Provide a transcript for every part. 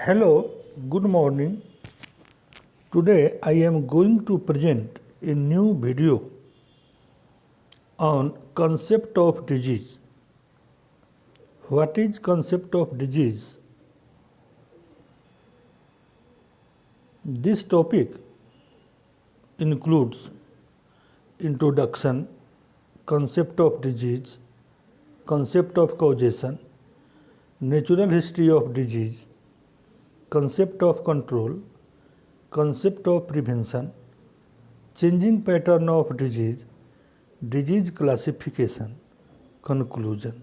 Hello, good morning. Today I am going to present a new video on concept of disease. What is concept of disease? This topic includes introduction, concept of disease, concept of causation, natural history of disease, concept of control, concept of prevention, changing pattern of disease, disease classification, conclusion.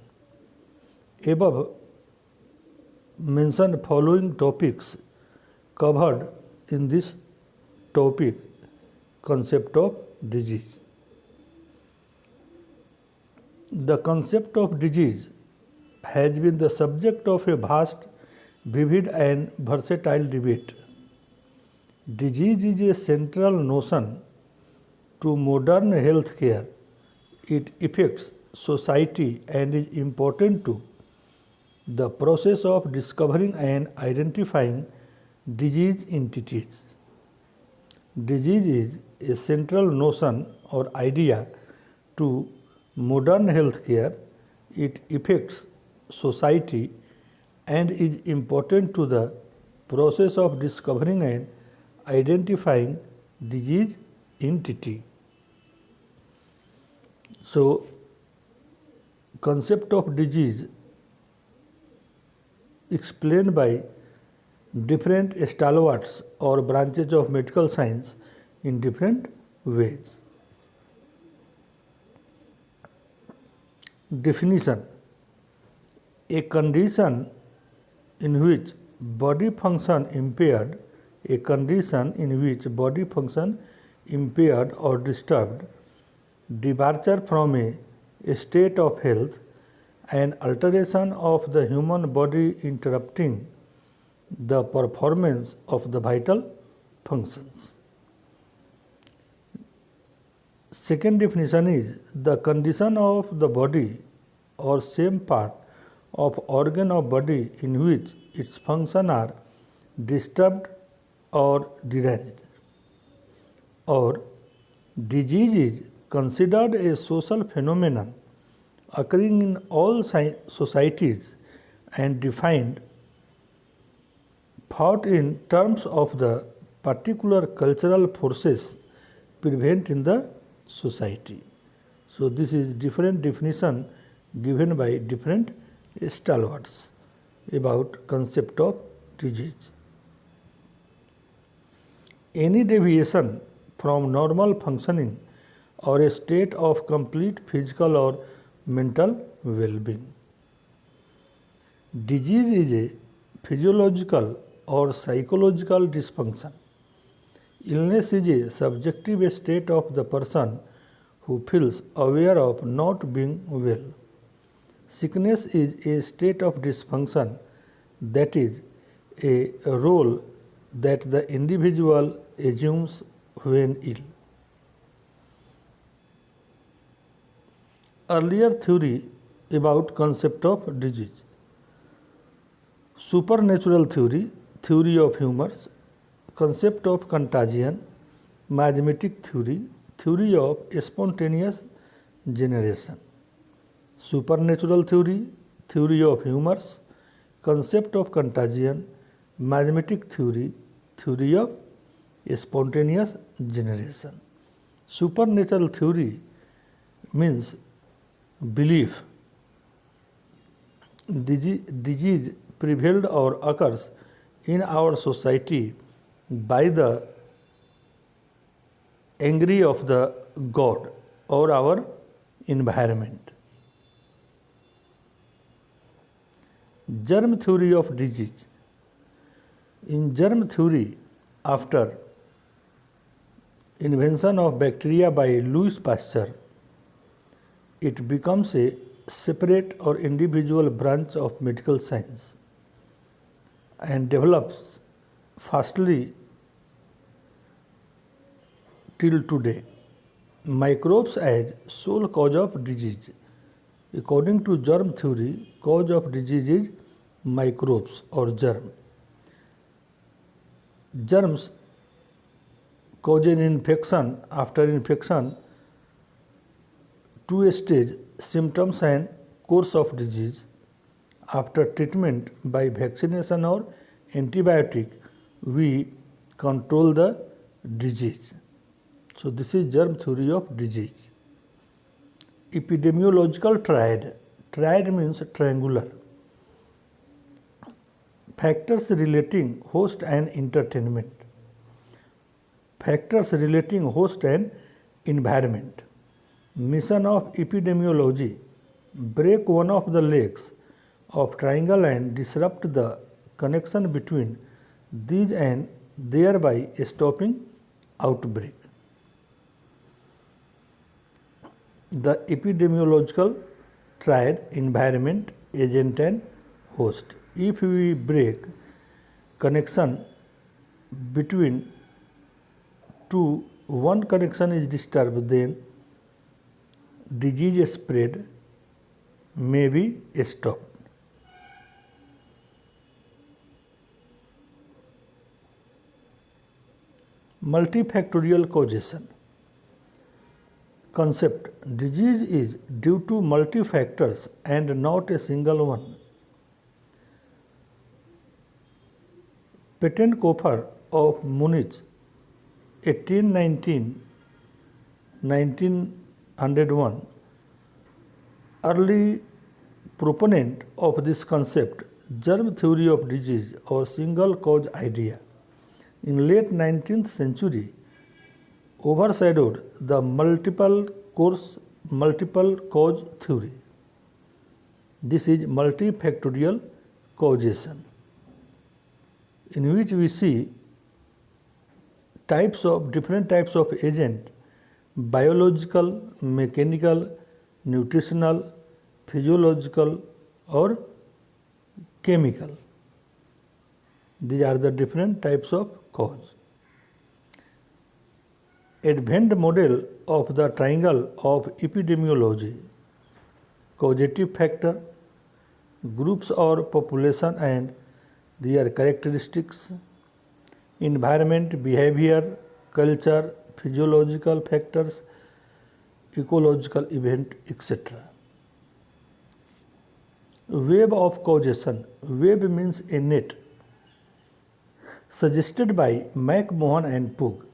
Above mentioned following topics covered in this topic, concept of disease. The concept of disease has been the subject of a vast, vivid and versatile debate. Disease is a central notion to modern healthcare. It affects society and is important to the process of discovering and identifying disease entities. Disease is a central notion or idea to modern healthcare. It affects society and is important to the process of discovering and identifying disease entity. So, concept of disease explained by different stalwarts or branches of medical science in different ways. Definition: a condition in which body function impaired, a condition in which body function impaired or disturbed, departure from a state of health, an alteration of the human body interrupting the performance of the vital functions. Second definition is the condition of the body or same part of organ of body in which its function are disturbed or deranged. Or disease is considered a social phenomenon occurring in all societies and defined thought in terms of the particular cultural forces prevalent in the society. So this is different definition given by different stalwarts about concept of disease. Any deviation from normal functioning or a state of complete physical or mental well-being. Disease is a physiological or psychological dysfunction. Illness is a subjective state of the person who feels aware of not being well. Sickness is a state of dysfunction, that is, a role that the individual assumes when ill. Earlier theory about concept of disease: supernatural theory, theory of humors, concept of contagion, miasmatic theory, theory of spontaneous generation. Supernatural theory, theory of humors, concept of contagion, miasmatic theory, theory of spontaneous generation. Supernatural theory means belief disease prevailed or occurs in our society by the angry of the God or our environment. Germ theory of disease. In germ theory, after invention of bacteria by Louis Pasteur, it becomes a separate or individual branch of medical science and develops fastly till today. Microbes as sole cause of disease. According to germ theory, cause of disease is microbes or germ. Germs cause an infection. After infection, two-stage symptoms and course of disease. After treatment by vaccination or antibiotic, we control the disease. So this is germ theory of disease. Epidemiological triad. Triad means triangular. Factors relating host and entertainment. Factors relating host and environment. Mission of epidemiology: break one of the legs of triangle and disrupt the connection between these and thereby stopping outbreak. The epidemiological triad: environment, agent and host. If we break connection between two, one connection is disturbed, then disease spread may be stopped. Multifactorial causation. Concept: disease is due to multi factors and not a single one. Patent Kofer of Munich, 1819-1901, early proponent of this concept, germ theory of disease or single cause idea, in late 19th century overshadowed the multiple cause theory. This is multifactorial causation, in which we see different types of agent: biological, mechanical, nutritional, physiological or chemical. These are the different types of cause. Advent model of the triangle of epidemiology: causative factor, groups or population and their characteristics, environment, behavior, culture, physiological factors, ecological event, etc. Web of causation. Web means a net, suggested by McMahon and Pugh,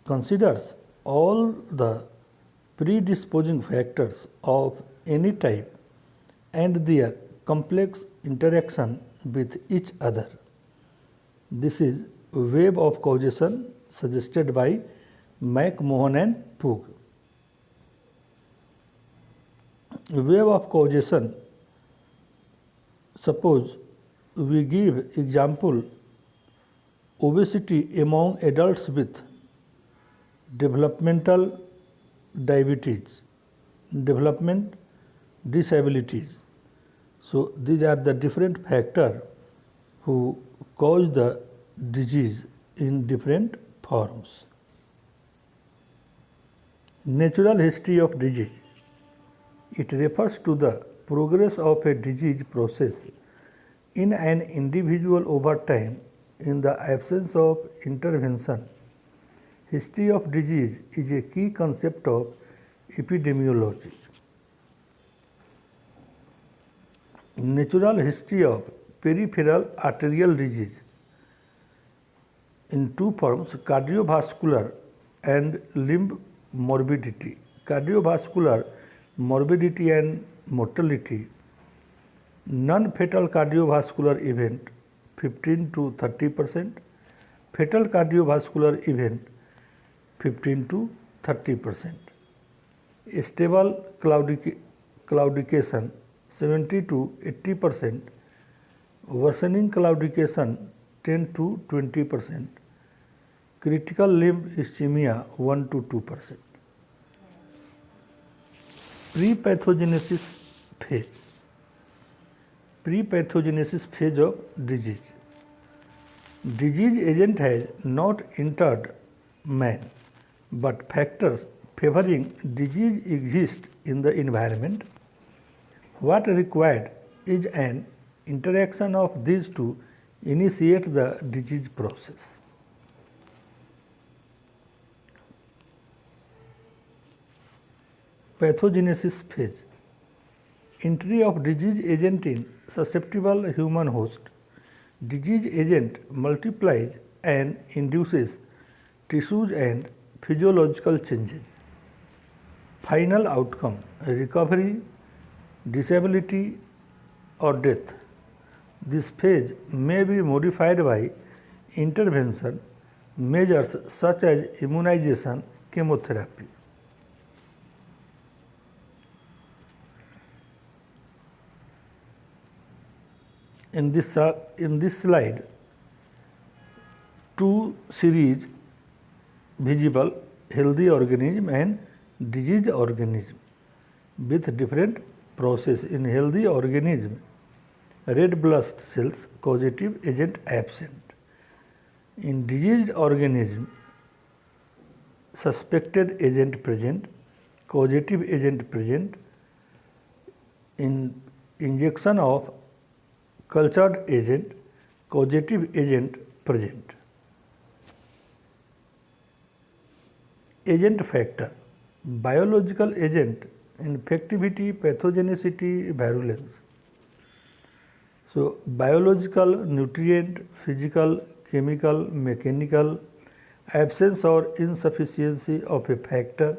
considers all the predisposing factors of any type and their complex interaction with each other. This is web of causation suggested by McMahon and Pugh. Web of causation. Suppose we give example: obesity among adults with developmental diabetes, development disabilities. So these are the different factors who cause the disease in different forms. Natural history of disease. It refers to the progress of a disease process in an individual over time in the absence of intervention. History of disease is a key concept of epidemiology. Natural history of peripheral arterial disease in two forms: cardiovascular and limb morbidity. Cardiovascular morbidity and mortality. Non-fatal cardiovascular event 15 to 30%, fatal cardiovascular event 15 to 30%. Stable claudication 70 to 80%, worsening claudication 10 to 20%, critical limb ischemia 1 to 2%. Pre-pathogenesis phase. Pre-pathogenesis phase of disease. Disease agent has not entered man, but factors favoring disease exist in the environment. What required is an interaction of these to initiate the disease process. Pathogenesis phase. Entry of disease agent in susceptible human host. Disease agent multiplies and induces tissues and physiological changes. Final outcome: recovery, disability, or death. This phase may be modified by intervention measures such as immunization, chemotherapy. In this slide, two series visible: healthy organism and disease organism with different process. In healthy organism, red blood cells, causative agent absent. In diseased organism, suspected agent present, causative agent present. In injection of cultured agent, causative agent present. Agent factor: biological agent, infectivity, pathogenicity, virulence. So, biological, nutrient, physical, chemical, mechanical, absence or insufficiency of a factor,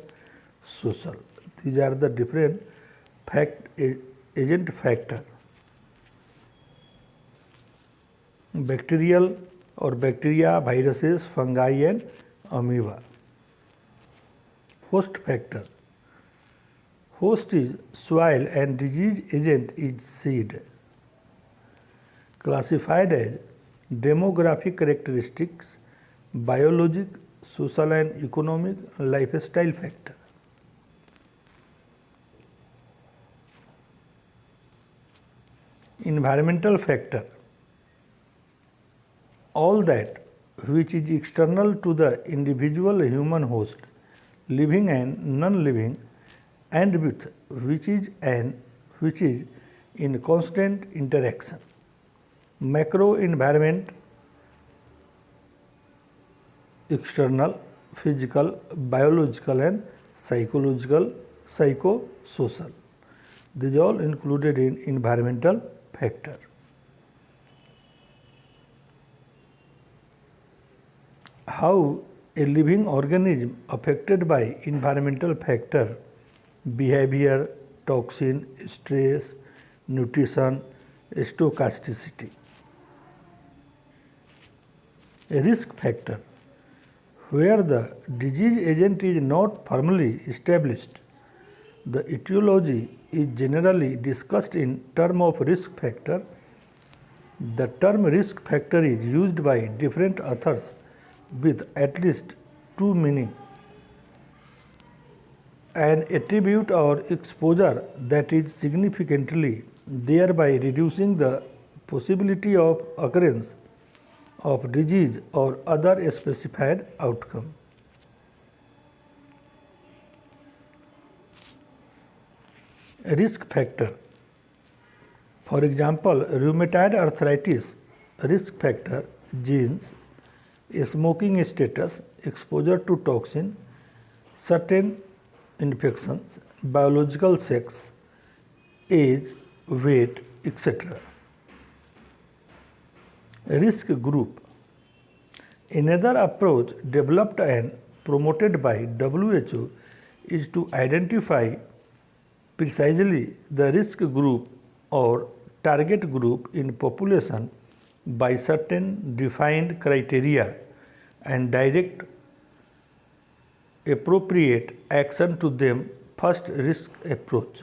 social. These are the different agent factor. Bacterial or bacteria, viruses, fungi and amoeba. Host factor: host is soil and disease agent is seed. Classified as demographic characteristics, biologic, social and economic, lifestyle factor. Environmental factor: all that which is external to the individual human host, living and non-living, and with which is in constant interaction. Macro environment: external, physical, biological and psychological, psychosocial. These all included in environmental factor. How a living organism affected by environmental factor: behavior, toxin, stress, nutrition, stochasticity. A risk factor: where the disease agent is not firmly established, the etiology is generally discussed in terms of risk factor. The term risk factor is used by different authors with at least two meanings: an attribute or exposure that is significantly, thereby reducing the possibility of occurrence of disease or other specified outcome. Risk factor: for example, rheumatoid arthritis. Risk factor: genes, smoking status, exposure to toxin, certain infections, biological sex, age, weight, etc. Risk group: another approach developed and promoted by WHO is to identify precisely the risk group or target group in population by certain defined criteria and direct appropriate action to them. First, risk approach.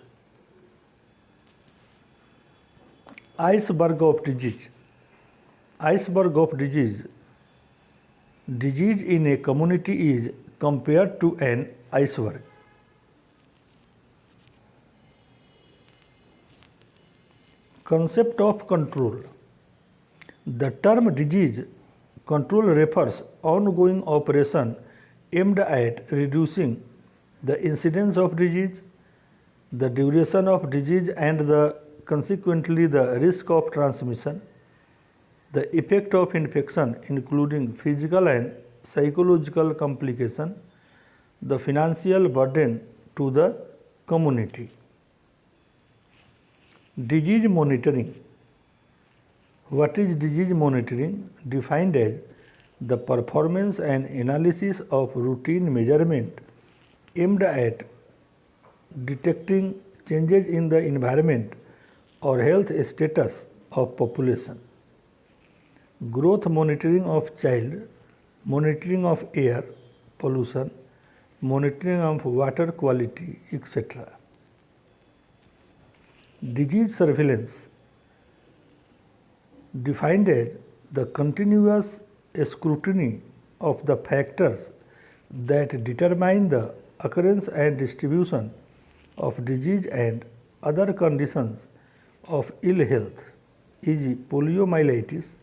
Iceberg of disease. Iceberg of disease. Disease in a community is compared to an iceberg. Concept of control. The term disease control refers ongoing operation aimed at reducing the incidence of disease, the duration of disease and consequently the risk of transmission, the effect of infection including physical and psychological complication, the financial burden to the community. Disease monitoring. What is disease monitoring? Defined as the performance and analysis of routine measurement aimed at detecting changes in the environment or health status of population. Growth monitoring of child, monitoring of air pollution, monitoring of water quality, etc. Disease surveillance, defined as the continuous scrutiny of the factors that determine the occurrence and distribution of disease and other conditions of ill health, e.g. poliomyelitis,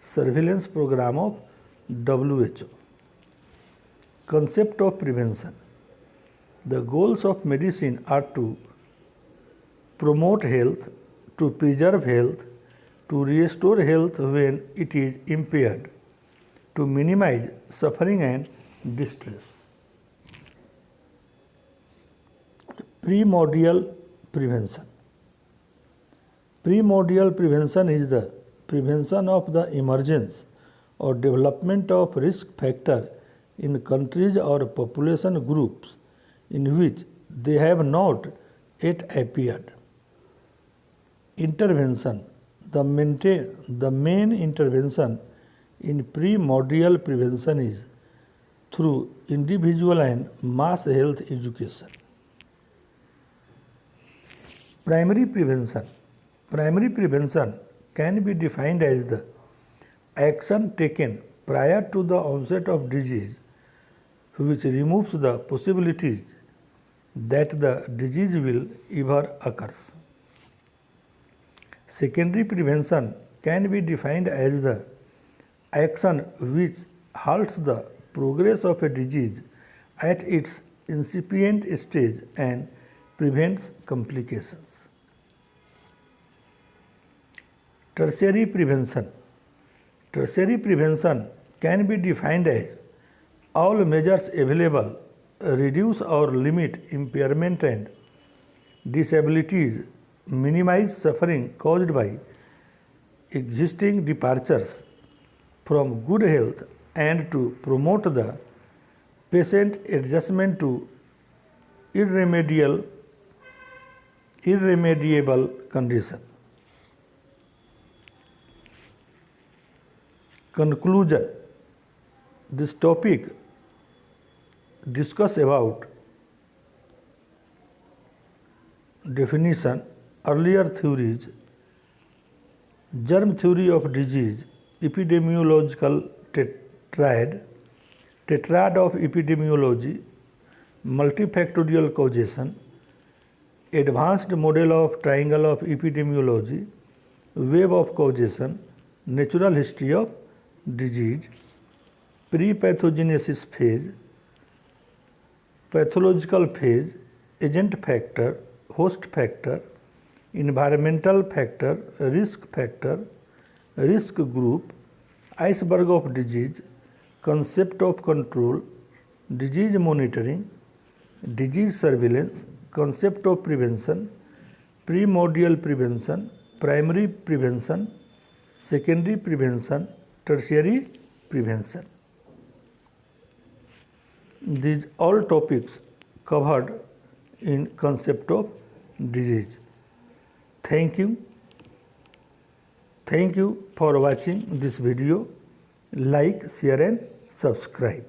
surveillance program of WHO. Concept of prevention. The goals of medicine are to promote health, to preserve health, to restore health when it is impaired, to minimize suffering and distress. Primordial prevention. Primordial prevention is the prevention of the emergence or development of risk factor in countries or population groups in which they have not yet appeared. Intervention. The main intervention in primordial prevention is through individual and mass health education. Primary prevention. Primary prevention can be defined as the action taken prior to the onset of disease which removes the possibilities that the disease will ever occur. Secondary prevention can be defined as the action which halts the progress of a disease at its incipient stage and prevents complications. Tertiary prevention. Tertiary prevention can be defined as all measures available reduce or limit impairment and disabilities, minimize suffering caused by existing departures from good health, and to promote the patient adjustment to irremediable condition. Conclusion. This topic discuss about definition, earlier theories, germ theory of disease, epidemiological tetrad of epidemiology, multifactorial causation, advanced model of triangle of epidemiology, web of causation, natural history of disease, pre-pathogenesis phase, pathological phase, agent factor, host factor, environmental factor, risk group, iceberg of disease, concept of control, disease monitoring, disease surveillance, concept of prevention, primordial prevention, primary prevention, secondary prevention, tertiary prevention. These all topics covered in concept of disease. Thank you. Thank you for watching this video. Like, share and subscribe.